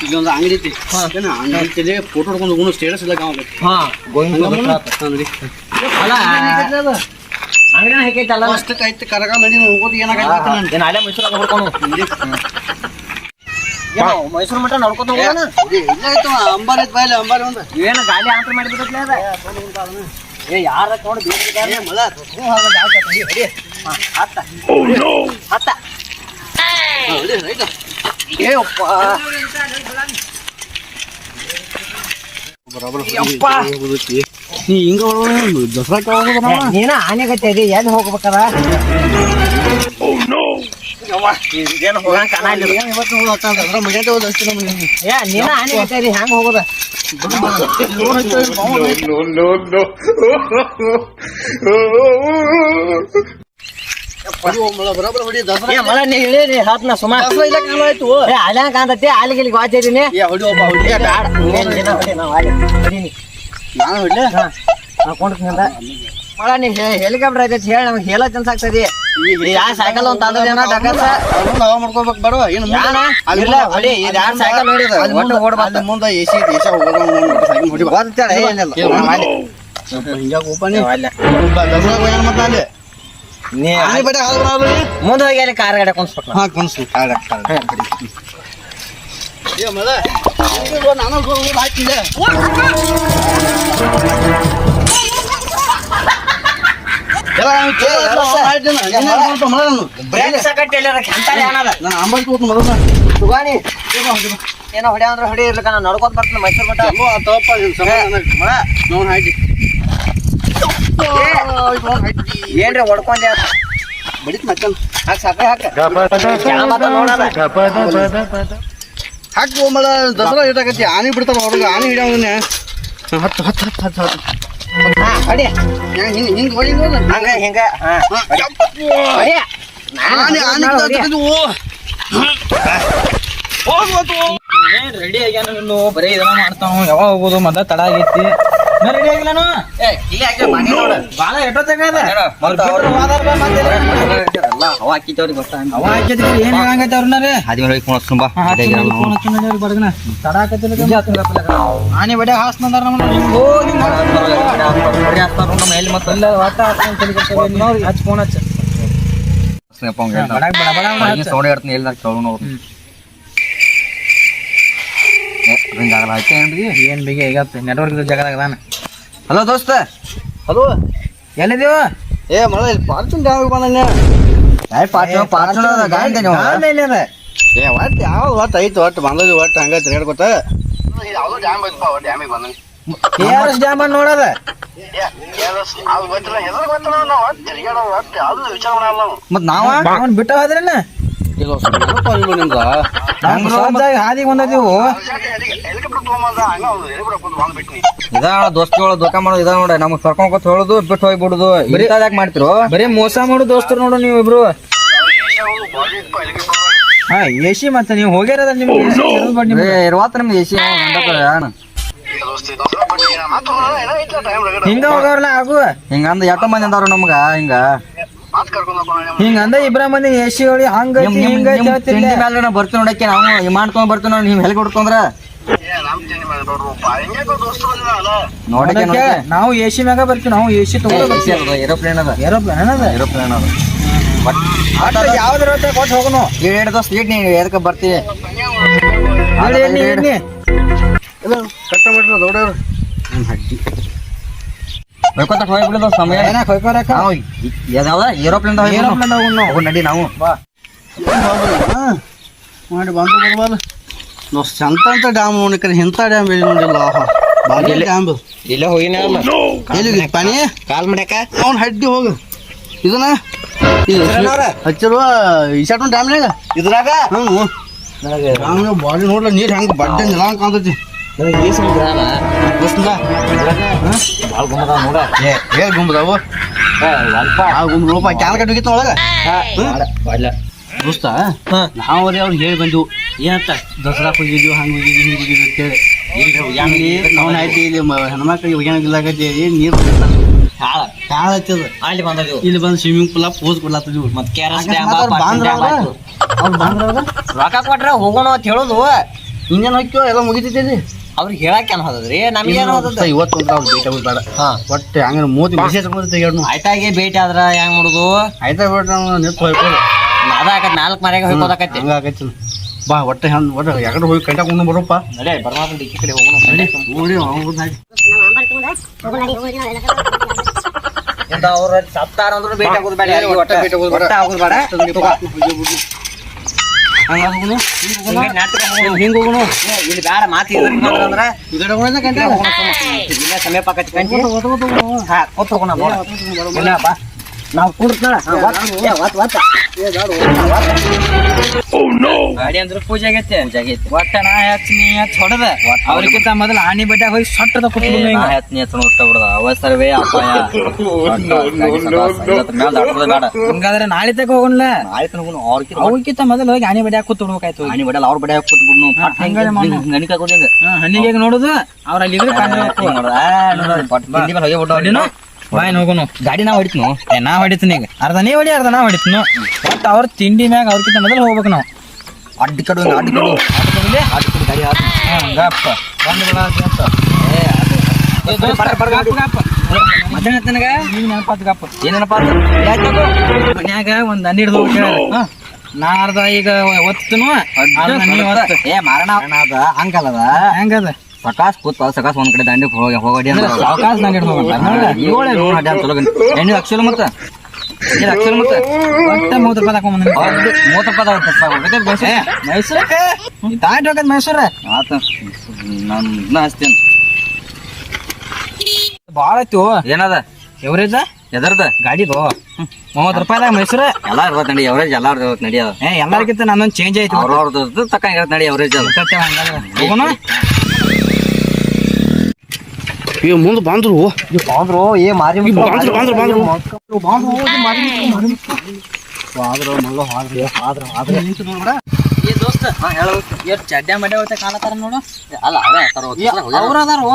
ಇಲ್ಲೊಂದು ಅಂಗಡಿ ಐತಿ ಅಂಗಡಿ ಫೋಟೋ ಹೊಡ್ಕೊಂಡು ಹೋಗೋಣ ಸ್ಟೇಟಸ್ ಎಲ್ಲ ಕಾಮ ಅಂಗಡಿನ ಹೇಗೈತಲ್ಲ ಅಷ್ಟಕ್ಕೈತೆ ಕರಗ ನಡಿ ಹೋಗೋದು ಏನಾಗೈತೆ ಅಲ್ಲೇ ಮೈಸೂರಾಗ ಹೊಡ್ಕೊಂಡು ಮೈಸೂರು ಮಟ್ಟ ನೋಡ್ಕೊತ ಹೋಗೋಣ ಇಲ್ಲಾಯ್ತು ಅಂಬಾರಿ ಐತೆ ಬಾಯಲ್ಲಿ ಅಂಬಾರಿ ಒಂದು ಏನು ಗಾಡಿ ಆಂತರ ಮಾಡಿಬಿಟ್ಟೆ ಅದ ಏ ಯಾರ ನೋಡಿ ಬೇರೆ ಮಳ ಹತ್ತ ಹತ್ತ ಏ ಅಪ್ಪ ನೀ ಹಿಂಗ ದಸರಾಕ್ಕೆ ಹೋಗೋದ ನೀನ ಆನೆಗತ್ತೆ ಇದೆ ಎಲ್ಲಿ ಹೋಗ್ಬೇಕಾರ ಏನು ಹೋಗಂಗ ಕಾಣಲ್ಲ ಇವತ್ತು ಹೋಗ್ತಾರ ಮರ್ಯಾದೆ ಹೋದ ಅಷ್ಟು ಏ ನೀನ ಆನೆಗತ್ತೆ ಇದೆ ಹೆಂಗ್ ಹೋಗೋದ ಬರೋಬ್ಬರ ಹೊಡಿ ದಸರಾ ಮಳ ನೀ ಇಳಿ ಹಾತ್ನ ಸುಮಾರು ದಸರಾ ಇಲ್ಲ ಕಾಣಾಯ್ತು ಏ ಅಲ್ಲ ಕಾಂತತಿ ಅಲ್ಲಿಗೆ ವಾಚಿದೀನಿ ಹೊಡಿ ಒಬ್ಬ ಹೊಡಿ ಬೇಡ ನಾನು ಹೊಡ್ಲೆ ಕೊಂಡ್ಕಿಂದ ಮಳ ನೀ ಹೆಲಿಕಾಪ್ಟರ್ ಐತೈತಿ ಹೇಳಿ ನಮ್ಗೆ ಹೇಳ ಚನ್ಸಾಗ್ತದೆ ಯಾ ಸೈಕಲ್ ಒಂದು ತಂದದೇನ ಡಕಸ ನಾವ್ ಮಾಡ್ಕೋಬೇಕು ಬರುವ ಏನು ಇಲ್ಲ ಹೊಡಿ ಇದು ಯಾರು ಸೈಕಲ್ ನೋಡಿದ ಒಟ್ಟು ಓಡ್ಬಾರ್ದು ಮುಂದೆ ಎಸಿ ದೇಶ ಹೋಗೋದು ಹೊಡಿ ಬಂತೇಳೆ ಏನಿಲ್ಲ ಹಿಂಗ ಓಪನ್ ದಸರಾ ಏನು ಮತ್ತೆ ಅಲ್ಲಿ ನೀ ಬಡ ಮುಂದೆ ಹೋಗಿ ಅಲ್ಲಿ ಕಾರ್ ಗಾಡಿ ಕುಣಿಸ್ಬೇಕು ಹಾ ಕನ್ಸು ಮಳ ನಾನು ಹಾಕಿದ್ದೆ ನಾನು ಅಂಬಾರಿ ತೋತ ಮೊದಲ ಸುಗಾನಿ ಏನೋ ಹೊಡಿ ಅಂದ್ರೆ ಹೊಡಿ ಇರ್ಲಿಕ್ಕ ನಾನು ನಡ್ಕೊಂಡ್ ಬರ್ತೀನಿ ಮೈಸೂರು ಮಟ್ಟ ನೋಡ್ ಹಾಕಿ ಏನ್ರಿ ಹೊಡ್ಕೊಂಡೆ ಬಡಿತ್ ಮಕ್ಕಳು ಹಾಕ್ ಸಾಕ ಹಾಕಿ ಹೋಮಳ ದಸರಾ ಇಟ್ಟಾಕತಿ ಆನೆ ಬಿಡ್ತಾರ ಹೊರಗೆ ಆನೆ ಹಿಡಿಯೋದನ್ನೇ ಹತ್ತು ಹತ್ತು ಹತ್ತು ಹತ್ತು ಹತ್ತು ಹೊಡಿ ಹಿಂಗೆ ಹಿಂಗೆ ಹೊಡಿ ಹಂಗ ಹಿಂಗ ಆನೆ ಆನೆ ರೆಡಿ ಆಗ್ಯಾನ ಇಲ್ಲೋ ಬರೀ ಇದನ್ನ ಮಾಡ್ತಾವ ಯಾವಾಗ ಹೋಗೋದು ಮೊದ್ಲ ತಡ ಆಗೈತಿ ರೆಡಿ ಆಗಿಲ್ಲನು ಬಾಳ ಎಷ್ಟೊತ್ತಾಗದ ಹವಾ ಹಾಕಿತ್ತವ್ರಿಗೆ ಗೊತ್ತಾ ಅವ ಹಾಕಿದ್ರಿ ಏನ್ ಹೇಳಂಗೈತೆ ಅವ್ರನ್ನ ಬಡಗನ ತಡ ಆಕತಿಲ್ಲ ಆನೆ ಬಡ ಹಾಸ್ನಂದಾರ ಹಚ್ ಫೋನ್ ಹಚ್ಚ ಸೌಂಡ್ ಹೇಳ್ತೀನಿ ಎಲ್ಲ ಕೇಳೋಣ ಏನ್ ಬೇಗ ಈಗತ್ತೆ ನೆಟ್ವರ್ಕ್ ಜಾಗದಾಗ ಹಲೋ ದೋಸ್ತ ಹಲೋ ಎಲ್ಲಿದೀವ ಏ ಮಳ ಇಲ್ಲಿ ಪಾರ್ಚುನ್ ಡ್ಯಾಮಿಗೆ ಬಂದ ಏ ಒಟ್ಟು ಯಾವ ಒಟ್ಟು ಐತಿ ಒಟ್ಟು ಬಂದದ್ದು ಒಟ್ಟು ಹಂಗ ತಿರ್ಗಾಡ್ಕೊತ ಯಾವ್ದೋ ಡ್ಯಾಮ್ ಐತಪ್ಪ ಡ್ಯಾಮಿಗೆ ಬಂದ KRS ಡ್ಯಾಮ್ ಅನ್ನ ನೋಡದ ಮತ್ ನಾವ ಅವನ್ ಬಿಟ್ಟ ಹೋದ್ರೇನ ಹಾದಿಗೆ ಬಂದೀವು ಇದ ದೋಸ್ತಿಗಳ ದೋಖ ಮಾಡೋದು ಇದ ನೋಡ ನಮ್ಗ್ ಕರ್ಕೊಂಡ್ ಹೇಳುದು ಬಿಟ್ಟು ಹೋಗ್ಬಿಡುದು ಯಾಕೆ ಮಾಡ್ತಿರೋ ಬರೀ ಮೋಸ ಮಾಡೋ ದೋಸ್ತರು ನೋಡು ನೀವು ಇಬ್ರು ಹಾ ಎಸಿ ಮತ್ತೆ ನೀವು ಹೋಗ್ಯಾರದ ನಿಮ್ಗೆ ಇರುವತ್ತ ನಿಮ್ದು ಎಸಿ ಹಿಂಗ ಹೋಗವ್ರಲ್ಲ ಆಗು ಹಿಂಗಂದ ಎಷ್ಟೋ ಮಂದಿ ಅಂದಾರ ನಮ್ಗ ಹಿಂಗಂದ ಇಬ್ರ ಮಂದಿ ಎಸಿ ಹೊಡಿ ಹಂಗ ಮೇಲೆ ಬರ್ತೀವಿ ನೋಡಕ್ಕೆ ನಾವು ವಿಮಾನ ತಗೊಂಡ್ ಬರ್ತೀವಿ ನೋಡಿ ನೀವ್ ಹೆಲ್ಗೆ ಹೊಡ್ಕೊಂಡ್ರ ನೋಡಕ್ಕೆ ನಾವು ಎಸಿ ಮ್ಯಾಗ ಬರ್ತೀವಿ ನಾವು ಎಸಿ ತಗೊಂಡು ಏರೋಪ್ಲೇನ್ ಅದ ಏರೋಪ್ಲೇನ್ ಏರೋಪ್ಲೇನ್ ಅದ ಯಾವ್ದ್ರ ಕೊಟ್ಟು ಹೋಗೋಣ ಏಡ್ ದೋಸ್ತ ಏಟ್ ನೀ ಎದಕ್ಕೆ ಬರ್ತೀವಿ ಕಟ್ಟ ಮಾಡ್ರಿ ದೊಡ್ಡವ್ರು ಹೊಯ್ಕೊಂತ ಹೋಗ್ಬಿಡೋದು ಸಮಯ ಯಾವ್ದ ಏರೋಪ್ಲೇನ್ ನಡಿ ನಾವು ಮಾಡಿ ಬಂದು ಬರ್ಬಾರ್ದು ನಾವು ಸಂತ ಡ್ಯಾಮ್ ನೋಡಿಕ್ರೆ ಇಂಥ ಡ್ಯಾಮ್ ಹೇಳಿ ನೋಡಿಲ್ಲ ಬಾರಿ ಡ್ಯಾಮ್ ಇಲ್ಲ ಹೋಗಿನ ಎಲ್ಲಿಗೆ ಪಾನಿ ಕಾಲ್ ಮಾಡ್ಯಾಕ ಅವ್ನು ಹಡ್ಡಿ ಹೋಗು ಇದನ್ನ ಹಚ್ಚಿರುವ ಈಶಾಟನ್ ಡ್ಯಾಮ್ನಾಗ ಇದ್ರಾಗ ಬಾಡಿ ನೋಡ್ಲ ನೀರ್ ಹೆಂಗ್ ಬಡ್ಡೆ ನಿಲ್ಲ ಕಾಣ್ತೈತಿ ಹೇಳಿ ಗುಂಬದಾವು ಗುಂಬ ಕ್ಯಾನ್ ಕಟ್ಟಿ ಹೋಗಿತ್ತ ಒಳಗ ದೋಸ್ತ ನಾವು ಅವ್ರು ಹೇಳಿ ಬಂದಿವು ಏನಂತ ದಸರಾ ಹೋಗಿದ್ವಿ ಹಂಗೆ ಹೋಗಿದ್ವಿ ಹಿಂಗೆ ಹೋಗಿದ್ವಿ ಅಂತೇಳಿ ನಾವು ಆಯ್ತು ಇಲ್ಲಿ ಹೆಣ್ಮಕ್ಳಿಗೆ ಒಗ್ಯಾನಿಲ್ಲಾಗತ್ತೆ ಏನು ನೀರು ಕಾಳ ಹಚ್ಚದ ಅಲ್ಲಿ ಬಂದಿವು ಇಲ್ಲಿ ಬಂದು ಸ್ವಿಮ್ಮಿಂಗ್ ಪೂಲ ಪೋಸ್ ಕೊಡ್ಲಾತಿದ್ವಿ ಮತ್ತೆ ಅವ್ರು ಬಾಂದ್ರ ರೊಕ್ಕ ಕೊಟ್ರ ಹೋಗೋಣ ಅಂತ ಹೇಳುದು ಇನ್ನೇನು ಹಾಕ್ಯೋ ಎಲ್ಲ ಮುಗಿತೈತಿ ಅವ್ರಿಗೆ ಹೇಳಕ್ ಏನ್ ಹೋದದ್ರಿ ನಮ್ಗೆ ಏನ್ ಹೋದದ ಇವತ್ತು ಒಂದು ಅವ್ರು ಭೇಟಿ ಆಗೋದು ಬೇಡ ಒಟ್ಟೆ ಹಂಗ ಮೂತಿ ಮೆಸೇಜ್ ತೆಗೆದು ಆಯ್ತಾಗೆ ಭೇಟಿ ಆದ್ರ ಹೆಂಗ್ ಮಾಡುದು ಆಯ್ತಾ ಬೇಡ ನಾವು ನಿಂತು ಹೋಗ್ಬೋದು ಅದ ಆಕತ್ 4 ಮನೆಗೆ ಹೋಗ್ಬೋದಾಕತ್ತಿ ಹಂಗಾಗೈತಿ ಬಾ ಒಟ್ಟೆ ಹಂಗೆ ಒಟ್ಟು ಯಾಕಡೆ ಹೋಗಿ ಕಂಟಾಕೊಂಡು ಬರಪ್ಪ ನಡೆ ಬರ್ಮಾತ ಈ ಕಡೆ ಹೋಗೋಣ ನೋಡಿ ಅವ್ರು ಎಂತ ಅವ್ರ ಸತ್ತಾರ ಅಂದ್ರು ಭೇಟಿ ಆಗೋದು ಬೇಡ ಯಾರಿಗೂ ಒಟ್ಟ ಭೇಟಿ ಆಗೋದು ಒಟ್ಟ ಆಗೋದು ಬೇಡ ಹಿಂಗೆ ಹೋಗೋಣ ಇಲ್ಲಿ ಬೇಡ ಮಾತು ಅಂದ್ರ ಈ ಕಡೆ ಹೋಗೋಣ ಕಂಟ ಇಲ್ಲ ಸಮೀಪ ಆಕತಿ ಕಂಟಿ ಹಾ ಕೂತ್ಕೋಣ ಬಾ ನಾವು ಕೂಡ್ತಾಳ ಗಾಡಿ ಅಂದ್ರೆ ಪೂಜೆ ಆಗೈತೆ ಒಟ್ಟ ನಾ ಹಚ್ಚಿ ಹೊಡದ ಅವ್ರಿಗಿಂತ ಮೊದಲ ಆಣಿ ಬಡ್ಡ ಹೋಗಿ ಸಟ್ಟದ ಬಿಡದ ಅವಸರವೇ ಅಪಾಯ ಹಂಗಾದ್ರೆ ನಾಳೆ ತಕ ಹೋಗೋಣ ಅವ್ರಿಗಿಂತ ಮೊದಲು ಹೋಗಿ ಆಣಿ ಬಡ್ಡ ಕೂತ್ ಬಿಡ್ಬೇಕಾಯ್ತು ಆಣಿ ಬಡ್ಡಲ್ಲ ಅವ್ರ ಬಡ್ಡ ಕೂತ್ ಬಿಡ್ನು ಗಣಿಕ ಕೊಡಿಂಗ ಹಣ್ಣಿಗೆ ನೋಡುದು ಅವ್ರ ಅಲ್ಲಿ ಬಾಯ್ ಹೋಗೋನು ಗಾಡಿ ನಾವ್ ಹೊಡಿತ್ನು ನಾ ಹೊಡಿತೀನಿ ಈಗ ಅರ್ಧ ನೀ ಹೊಡಿ ಅರ್ಧ ನಾ ಹೊಡಿತ್ನು ಒಟ್ಟು ಅವ್ರ ತಿಂಡಿ ಮ್ಯಾಗ ಅವ್ರಕ್ಕಿಂತ ಮೊದಲು ಹೋಗ್ಬೇಕು ನಾವು ಅಡ್ಡಿ ಕಡು ಗಾಡಿ ಗಪ್ಪ ಮಧ್ಯಾಹ್ನ ತನಗ ನೀವ್ ನೆನಪಾತ್ ಗಪ್ಪ ಏನ್ ನೆನಪಾತ ಮನ್ಯಾಗ ಒಂದ್ ಹಣ್ಣು ಹಿಡ್ದು ನಾ ಅರ್ಧ ಈಗ ಒತ್ತನು ಮಾರಣ ಅದ ಹಂಗಲ್ಲದ ಹೆಂಗದ ಸಕಾಸ್ ಕೂತ ಸಕಾಸ್ ಒಂದ್ ಕಡೆ ದಂಡಿಗೆ ಹೋಗಡಿ ಸಕಾಸ್ ದಂಡಿ ಚಲೋ ಎಣ್ಣೆ ಅಕ್ಷರ ಮತ್ತ ಅಕ್ಷರ ಮತ್ತ ಒಟ್ಟ 30 ರೂಪಾಯಿ ತಕೊಂಡ್ 30 ರೂಪಾಯಿ ಮೈಸೂರಕ್ಕೆ ತಾಟ್ ಹೋಗದ್ ಮೈಸೂರ ಆತ ನಾನು ಹಚ್ತೇನೆ ಬಾಳ ಆಯ್ತು ಏನದ ಎವರೇಜ್ ಎದರ್ದ ಗಾಡಿದು 30 ರೂಪಾಯಿದಾಗ ಮೈಸೂರ ಎಲ್ಲ ಇರ್ಬೋದು ನಡಿ ಎವರೇಜ್ ಎಲ್ಲ ನಡಿ ಅದ ಎಲ್ಲರಿಗಿಂತ ನಾನೊಂದು ಚೇಂಜ್ ಆಯ್ತು ಅವ್ರವ್ರದ್ದು ತಕ್ಕ ಇರತ್ತೆ ನಡಿ ಎವರೇಜ್ ಹೋಗೋಣ ಈಗ ಮುಂದೆ ಬಂದ್ರು ಏ ಮಾರಿ ದೋಸ್ತ ಚಡ್ಡ ಮಡ್ಡ ಹೋಗ್ತಾ ಕಾಲತಾರ ನೋಡು ಅಲ್ಲ ಅವ್ರ ಅದಾರು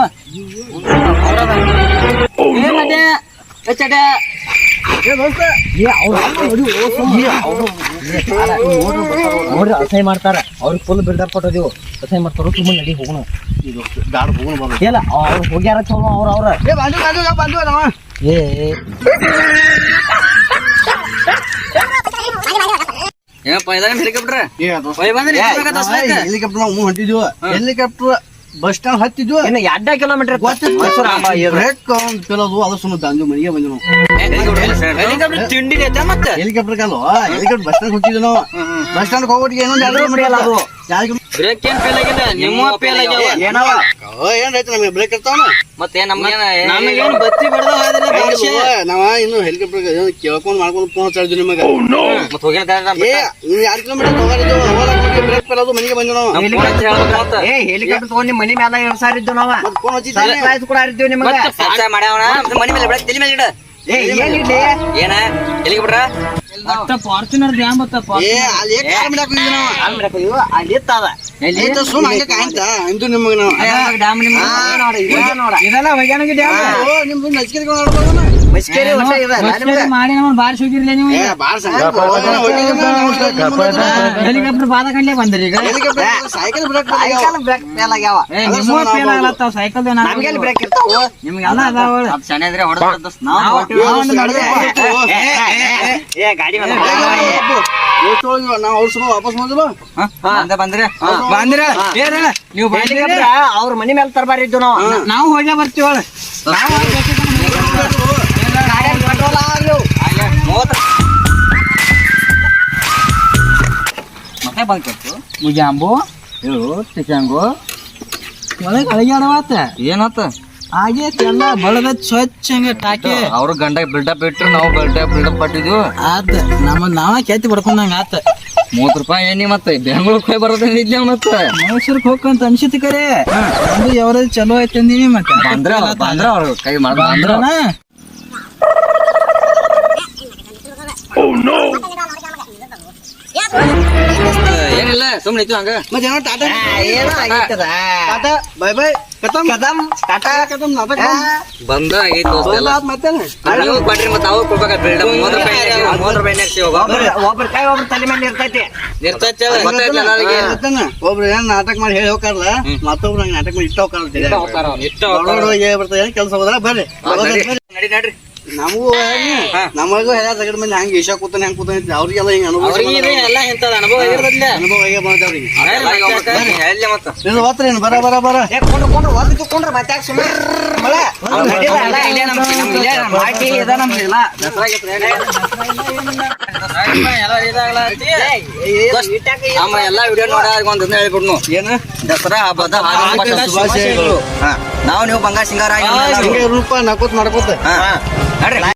ನೋಡ್ರಿ ಅಸಹ್ಯ ಮಾಡ್ತಾರ ಅವ್ರಿಗೆ ಫುಲ್ ಬಿಲ್ಡಪ್ ಕೊಟ್ಟದಿವು ಅಸಹ್ಯ ಮಾಡ್ತಾರ ತುಂಬ ನಡಿ ಹೋಗೋಣ ಗಾಡಿ ಹೋಗೋಣ ಇಲ್ಲ ಅವ್ರು ಹೋಗ್ಯಾರ ಚಲೋ ಅವ್ರ ಏನಪ್ಪ ಹೆಲಿಕಾಪ್ಟರ್ ಹೆಲಿಕಾಪ್ಟರ್ ನಾವು ಹೊಂಟಿದ್ವು ಹೆಲಿಕಾಪ್ಟರ್ ಬಸ್ ಸ್ಟ್ಯಾಂಡ್ ಹತ್ತಿದ್ವು 2 ಕಿಲೋಮೀಟರ್ ಬ್ರೇಕ್ ಕೆಲವು ಅದು ಸುಮ್ಮನೆ ದಂಜು ಮನೆಗೆ ಬಂದ್ವಿ ನಾವು ಹೆಲಿಕಾಪ್ಟರ್ ತಿಂಡಿ ಮತ್ತೆ ಹೆಲಿಕಾಪ್ಟರ್ ಕಲ್ವ ಹೆಲಿಕಾಪ್ಟರ್ ಬಸ್ ಸ್ಟ್ಯಾಂಡ್ ಹೋಗ್ತಿದ್ವಿ ನಾವು ಬಸ್ ಸ್ಟ್ಯಾಂಡ್ ಹೋಗ್ಬಿಟ್ಟಿಗೆ ಇನ್ನೊಂದು ಬ್ರೇಕ್ ಏನ್ ಫೇಲ್ ಆಗಿದೆ ನಿಮ್ಮ ಫೇಲ್ ಆಗ್ಯಾವ ಏನವ ಏನಾಯ್ತು ನಮಗೆ ಬ್ರೇಕ್ ಇರ್ತಾವನ ಮತ್ತೆ ನಮಗೇನು ಬತ್ತಿ ಬಡ್ದ ನಾವ ಇನ್ನು ಹೆಲಿಕಾಪ್ಟರ್ ಕೇಳ್ಕೊಂಡ್ ಮಾಡ್ಕೊಂಡು ಫೋನ್ ಹಚ್ಚಿದ್ವಿ ನಿಮಗೆ ಮತ್ತೆ ಹೋಗ್ಯಾರ 2 ಕಿಲೋಮೀಟರ್ ಹೋಗೋದು ಬ್ರೇಕ್ ಫೇಲ್ ಅದು ಮನೆಗೆ ಬಂದ್ವಿ ನಾವು ಹೆಲಿಕಾಪ್ಟರ್ ತಗೊಂಡು ಮನಿ ಮೇಲೆ ಇರ್ಸಾರಿದ್ದು ನಾವ ಫೋನ್ ಹಚ್ಚಿದ್ವಿ ಕೂಡ ಇರ್ತೀವಿ ನಿಮಗೆ ಮಾಡ್ಯಾವಣ ಮನಿ ಮೇಲೆ ಬೆಳಗ್ಗೆ ತಲೆ ಮೇಲೆ ಇಡ ಏನ ಹೆಲಿಕಾಪ್ಟರ್ ಫಾರ್ಚುನರ್ ಡ್ಯಾಮ್ ಬತ್ತಪ್ಪ ಇದೆಲ್ಲ ವೈಜ್ಞಾನಿಕ ಮಾಡಿ ನಮ್ಮ ಬಾರಿ ಹೋಗಿರ್ಲಿ ನೀವು ಹೆಲಿಕಾಪ್ಟರ್ ಬಾದ ಕಂಡ್ಲೆ ಬಂದ್ರಿ ಈಗ ಸೈಕಲ್ ನಿಮ್ಗೆಲ್ಲ ಅದಾವ ಗಾಡಿ ವಾಪಸ್ ಬಂದ್ರೆ ನೀವು ಅವ್ರ ಮನಿ ಮೇಲೆ ತರಬಾರಿ ಇದ್ದು ನಾವು ಹೋಗಿ ಬರ್ತೀವ ಮತ್ತೆ ಬಂದ್ಕೊಟ್ಟು ಮುಜಾಂಬು ಹೇಳು ಚಿಕಂಗು ಒಳಗೆ ಅಳಗ್ಯಾಡವಾತ ಏನತ್ತ ಆಗೇತಿ ಎಲ್ಲ ಬಳದ ಸ್ವಚ್ಛ ಹಂಗ ಟಾಕಿ ಅವ್ರ ಗಂಡ ಬಿಲ್ಡಪ್ ಇಟ್ರು ನಾವು ಬಿಲ್ಡಪ್ ಪಟ್ಟಿದ್ವು ಆತ ನಾವ ಕೆತ್ತಿ ಬಡ್ಕೊಂಡಂಗ ಆತ 30 ರೂಪಾಯಿ ಏನಿ ಮತ್ತೆ ಬೆಂಗಳೂರಿಗೆ ಹೋಗಿ ಬರೋದಿದ್ದೆ ಮತ್ತೆ ಮೈಸೂರಿಗೆ ಹೋಗ್ಕಂತ ಅನ್ಸಿತ್ತು ಕರೆ ಒಂದು ಎವರೇಜ್ ಚಲೋ ಐತೆ ಅಂದಿನಿ ಮತ್ತೆ ಬಂದ್ರ ಅವ್ರು ಕೈ ಮಾಡ್ರ ಏನಿಲ್ಲ ಸುಮ್ಮನೆ ಇತ್ತು ಹಂಗ tata bye bye Kadam Tata Kadam ನಾಟಕ ಬಂದ ಆಗೈತಿ ಮತ್ತೇನು ನೀವು ಕೊಡ್ರಿ ಮತ್ತೆ ಅವ್ರು ಕೊಡ್ಬೇಕ ₹3 ಒಬ್ರ ಕೈ ಒಬ್ರ ತಲೆ ಮೇಲೆ ಇರ್ತೈತಿ ಇರ್ತೈತಿ ಒಬ್ರು ಏನ್ ನಾಟಕ ಮಾಡಿ ಹೇಳಿ ಹೋಗ್ತಾರಲ್ಲ ಮತ್ತೊಬ್ರು ಹಂಗ ನಾಟಕ ಮಾಡಿ ಇಷ್ಟ ಹೋಗ್ತಾರ ಕೆಲಸ ಹೋದ್ರ ಬರ್ರಿ ನಡಿ ನಡ್ರಿ ನಮಗೂ ನಮಗೂ ಎಲ್ಲ ತಗಡ ಮಂದಿ ಹಂಗ ಈಶಾ ಕೂತಾನೆ ಹೆಂಗ್ ಕೂತಾನೆ ಅವ್ರಿಗೆಲ್ಲ ಹಿಂಗ ಅನುಭವ ಎಲ್ಲ ಇಂತದ ಅನುಭವ ಇರೋದಿಲ್ಲ ಅನುಭವ ಹೇಗೆ ಬಂದವ್ರಿಗೆ ಎಲ್ಲಿ ಮತ್ತ ಇದು ಓದ್ರೇನು ಬರ ಕೊಂಡ್ರು ಒಲ್ಕೊಂಡ್ರು ಮತ್ತೆ ಯಾಕೆ ಸುಮ್ಮನೆ ಎಲ್ಲಾ ವಿಡಿಯೋ ನೋಡ ಒಂದ್ ಹೇಳ್ಬಿಡ್ನು ಏನು ದಸರಾ ಹಬ್ಬದ ಶುಭಾಶಯಗಳು ನಾವು ನೀವು ಬಂಗಾರ ಸಿಂಗಾರ ರೂಪ ನಕೋತ್ ಮಾಡ್ಕೋತ ನಡ್ರಿ